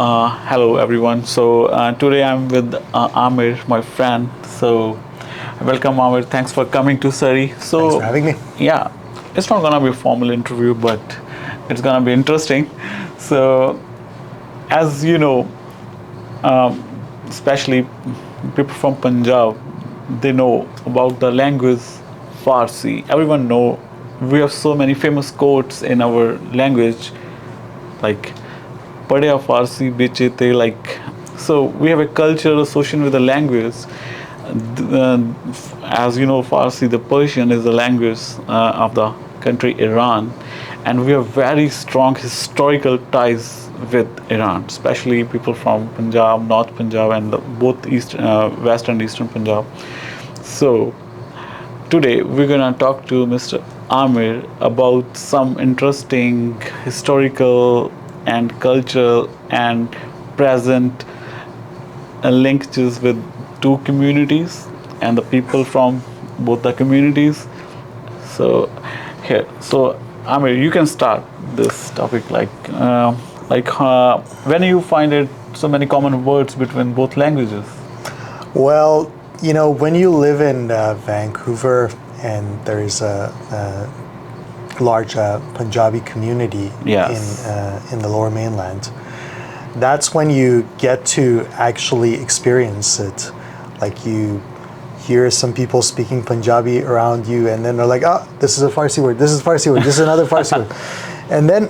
Hello everyone. Today I'm with Amir, my friend. So welcome Amir. Thanks for coming to Surrey. Thanks for having me. Yeah, it's not gonna be a formal interview, but it's gonna be interesting. So as you know, especially people from Punjab, they know about the language Farsi. Everyone know we have so many famous quotes in our language, like Padya Farsi Bichite, like so we have a culture associated with the language. As you know, Farsi, the Persian, is the language of the country Iran, and we have very strong historical ties with Iran, especially people from Punjab, North Punjab, and both West and Eastern Punjab. So today we're gonna talk to Mr. Amir about some interesting historical and cultural and present linkages with two communities and the people from both the communities. So Amir, you can start this topic when you find it so many common words between both languages. Well, when you live in Vancouver and there is a large Punjabi community in the Lower Mainland, that's when you get to actually experience it. Like you hear some people speaking Punjabi around you, and then they're like, "Oh, this is a Farsi word. This is a Farsi word. This is another Farsi word," and then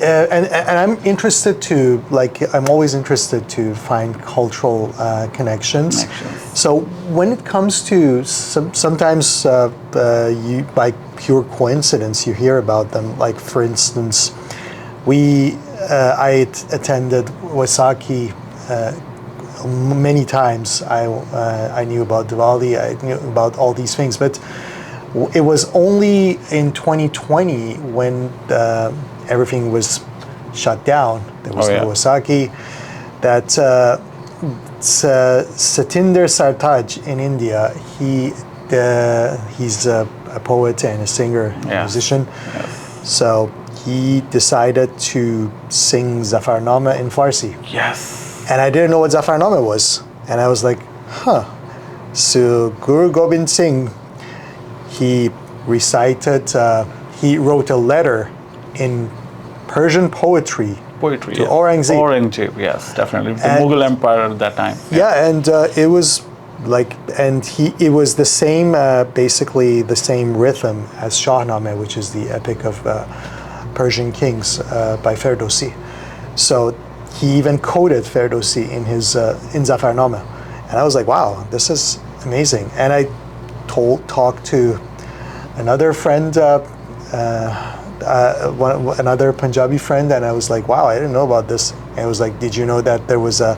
and I'm interested to I'm always interested to find cultural connections. So when it comes to sometimes you by pure coincidence you hear about them. Like for instance, I attended Waisakhi many times. I knew about Diwali. I knew about all these things, but it was only in 2020 when everything was shut down. There was no Waisakhi. That Satinder Sartaj in India, he's a poet and a singer, musician. Yes. So he decided to sing Zafarnama in Farsi. Yes. And I didn't know what Zafarnama was. And I was like, So Guru Gobind Singh, he wrote a letter in Persian poetry to Aurangzeb. Aurangzeb, yes, definitely. The Mughal Empire at that time. Yeah, and it was it was the same, basically the same rhythm as Shahnameh, which is the epic of Persian kings by Ferdowsi. So he even quoted Ferdowsi in his in Zafarnama, and I was like, wow, this is amazing. And I talked to another friend, another Punjabi friend, and I was like, wow, I didn't know about this. And I was like, did you know that there was a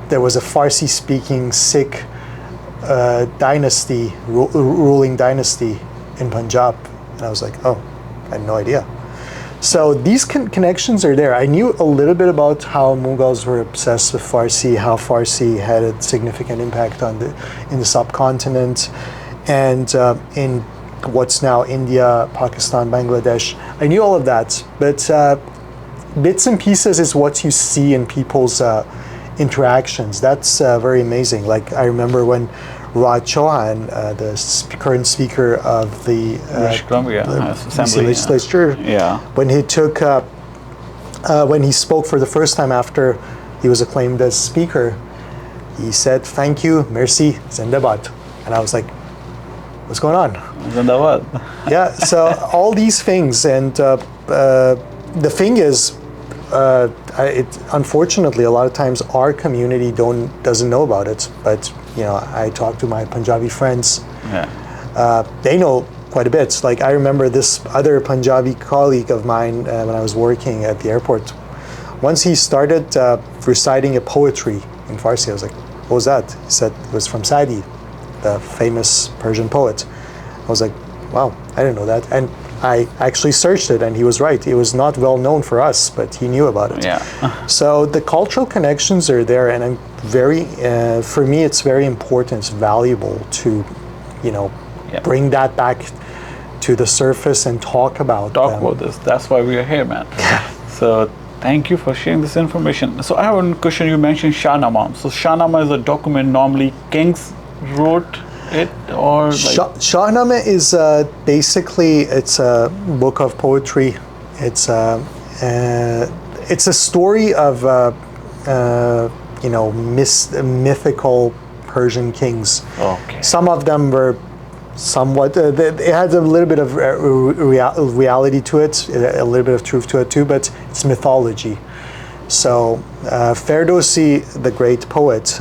Farsi-speaking Sikh dynasty, ruling dynasty in Punjab? And I was like, oh, I had no idea. So these connections are there. I knew a little bit about how Mughals were obsessed with Farsi, how Farsi had a significant impact in the subcontinent, and in what's now India, Pakistan, Bangladesh. I knew all of that, but bits and pieces is what you see in people's interactions. That's very amazing. Like I remember when Raj Chauhan, the current speaker of the Assembly legislature, when he spoke for the first time after he was acclaimed as speaker, he said, "Thank you, merci, Zindabad," and I was like, "What's going on?" Zindabad. Yeah. So all these things, and the thing is, unfortunately, a lot of times our community doesn't know about it. But I talk to my Punjabi friends. Yeah. They know quite a bit. Like I remember this other Punjabi colleague of mine when I was working at the airport. Once he started reciting a poetry in Farsi, I was like, "What was that?" He said it was from Saadi, the famous Persian poet. I was like, "Wow, I didn't know that." And I actually searched it, and he was right. It was not well known for us, but he knew about it. Yeah. So the cultural connections are there, and I'm for me, it's very important. It's valuable to, bring that back to the surface and talk about this. That's why we are here, man. So thank you for sharing this information. So I have one question. You mentioned Shahnama. So Shahnama is a document normally kings wrote it, or like Shahnama is basically it's a book of poetry. It's a story of mythical Persian kings. okay. Some of them were somewhat. It had a little bit of reality to it, a little bit of truth to it too, but it's mythology. So Ferdowsi, the great poet,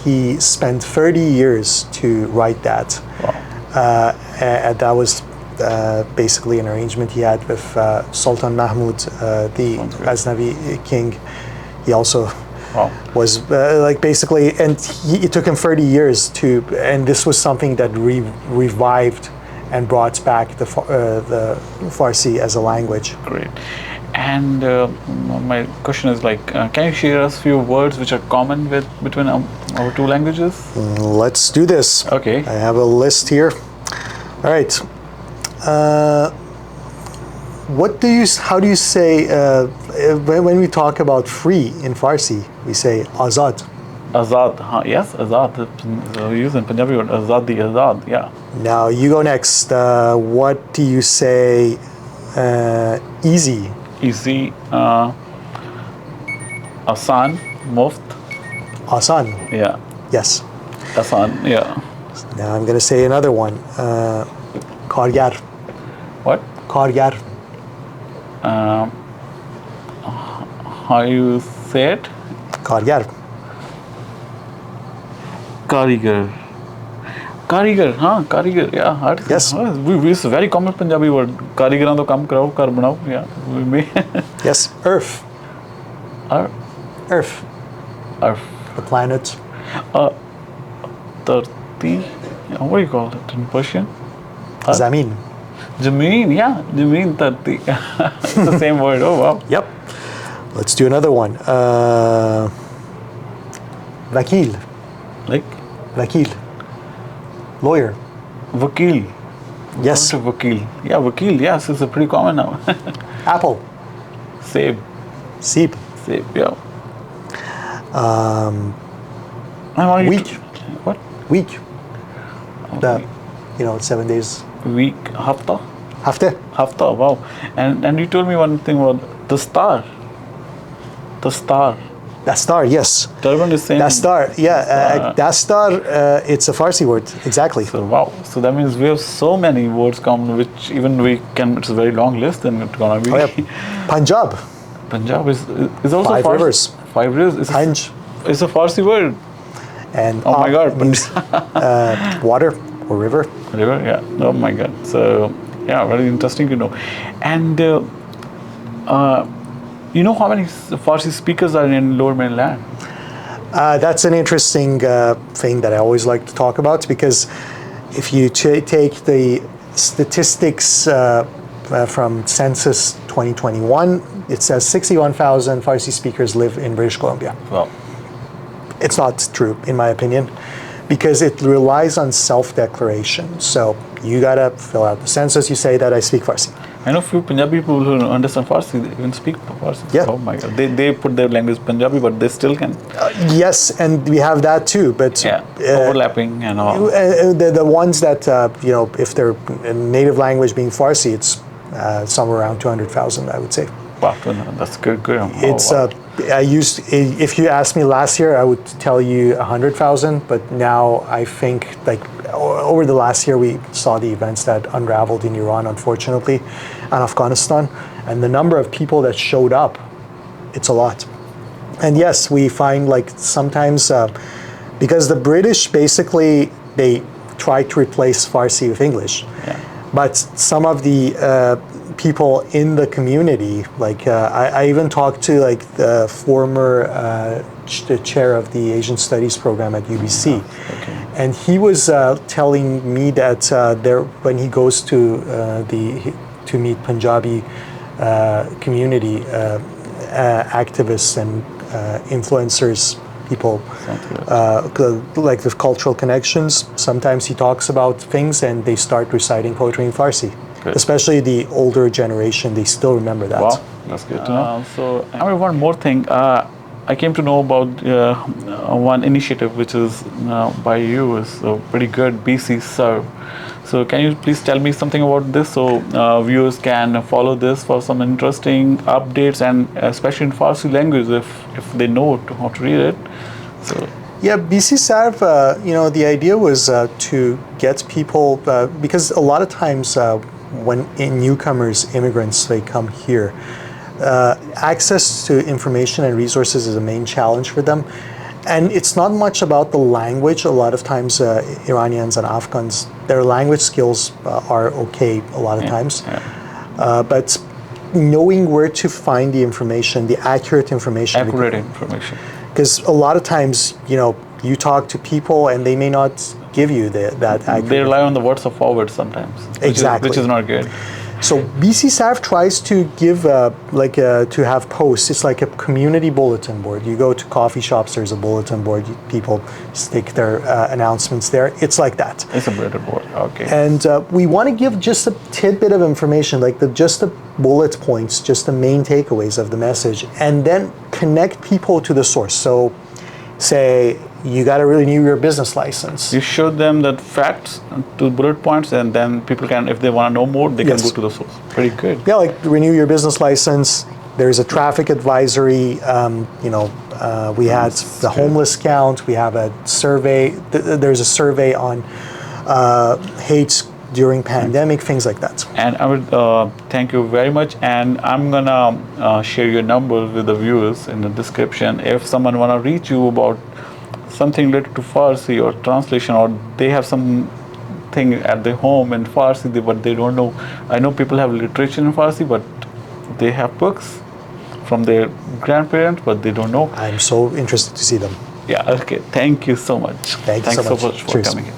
he spent 30 years to write that. Wow. And that was basically an arrangement he had with Sultan Mahmud, the Ghaznavi king. He also was basically, and it took him 30 years to, and this was something that revived and brought back the Farsi as a language. Great. And my question is like, can you share us few words which are common between our two languages? Let's do this. Okay. I have a list here. All right. How do you say when we talk about free in Farsi? We say azad. Azad. Yes, azad. So we use in Punjabi word azadi, azad. Yeah. Now you go next. What do you say? Easy. Easy. Asan. Muft. Asan. Yeah. Yes. Asan. Yeah. Now I'm going to say another one. Kargar. What? Kargar. How you say it? Kargar. Karigar. Karigar, Karigar, yeah. Yes. We use a very common Punjabi word. Karigaran to kam karao, kar banao, yeah. We may. Yes. Earth. Earth. Earth. The planet. 30. What do you call it in Persian? Zamin. Jameen, yeah. Jameen 30. It's the same word. Oh, wow. Yep. Let's do another one. Vakil. Like? Vakil. Lawyer. Vakil. Yes. Vakil. Yeah, Vakil. Yes, it's a pretty common now. Apple. Save. Seep. Save, yeah. Week. What? Week. The, 7 days. Week. Hafta. Hafte. Hafta, wow. And you told me one thing about the star. The star. Dastar, yes. Turban is saying. Dastar, yeah. Dastar, it's a Farsi word, exactly. So, wow. So that means we have so many words common, which even we can, it's a very long list, and it's gonna be. Oh, yeah. Punjab. Punjab is also Five Farsi. rivers. 5 rivers. It's a Farsi word. And oh my God. means water or river. River, yeah. Oh my God. So, yeah, very interesting to know. And you know how many Farsi speakers are in Lower Mainland? That's an interesting thing that I always like to talk about, because if you take the statistics from Census 2021, it says 61,000 Farsi speakers live in British Columbia. Well, it's not true, in my opinion, because it relies on self-declaration. So you gotta fill out the census, you say that I speak Farsi. I know few Punjabi people who understand Farsi, they even speak Farsi. Yeah. Oh my God. They put their language Punjabi, but they still can. Yes, and we have that too, but yeah, overlapping and all. The ones that, if their native language being Farsi, it's somewhere around 200,000, I would say. Wow, that's good. Oh, it's wow. If you asked me last year, I would tell you 100,000, but now I think over the last year we saw the events that unraveled in Iran, unfortunately, and Afghanistan, and the number of people that showed up, it's a lot. And yes, we find sometimes because the British basically they try to replace Farsi with English, yeah. But some of the people in the community, I even talked to the former the chair of the Asian Studies program at UBC, okay. And he was telling me that when he goes to meet Punjabi community activists and influencers, people with cultural connections, sometimes he talks about things and they start reciting poetry in Farsi. Good. Especially the older generation, they still remember that. Wow, that's good to know. So, I mean, one more thing. I came to know about one initiative which is by you is pretty good, BC Serve. So, can you please tell me something about this so viewers can follow this for some interesting updates, and especially in Farsi language if they know how to read it. So. Yeah, BC Sarv, the idea was to get people, because a lot of times when newcomers, immigrants, they come here, access to information and resources is a main challenge for them. And it's not much about the language. A lot of times Iranians and Afghans, their language skills are okay a lot of times. Yeah. But knowing where to find the information, the accurate information. Accurate information. Because a lot of times, you talk to people and they may not give you that accurate. They rely on the words of forward sometimes. Exactly. Which is not good. So BC SAF tries to give, to have posts. It's like a community bulletin board. You go to coffee shops, there's a bulletin board. People stick their announcements there. It's like that. It's a bulletin board, okay. And we want to give just a tidbit of information, like just the bullet points, just the main takeaways of the message, and then connect people to the source. So say, you got to renew your business license. You show them the facts to bullet points, and then people can, if they want to know more, they can go to the source. Pretty good. Yeah, like renew your business license. There's a traffic advisory. We had the homeless count. We have a survey. There's a survey on hate during pandemic, things like that. And I would thank you very much. And I'm gonna share your number with the viewers in the description. If someone wanna reach you about something related to Farsi or translation, or they have something at their home in Farsi but they don't know. I know people have literature in Farsi, but they have books from their grandparents, but they don't know. I'm so interested to see them. Yeah, okay. Thanks so much. Thanks so much. For Cheers. coming here.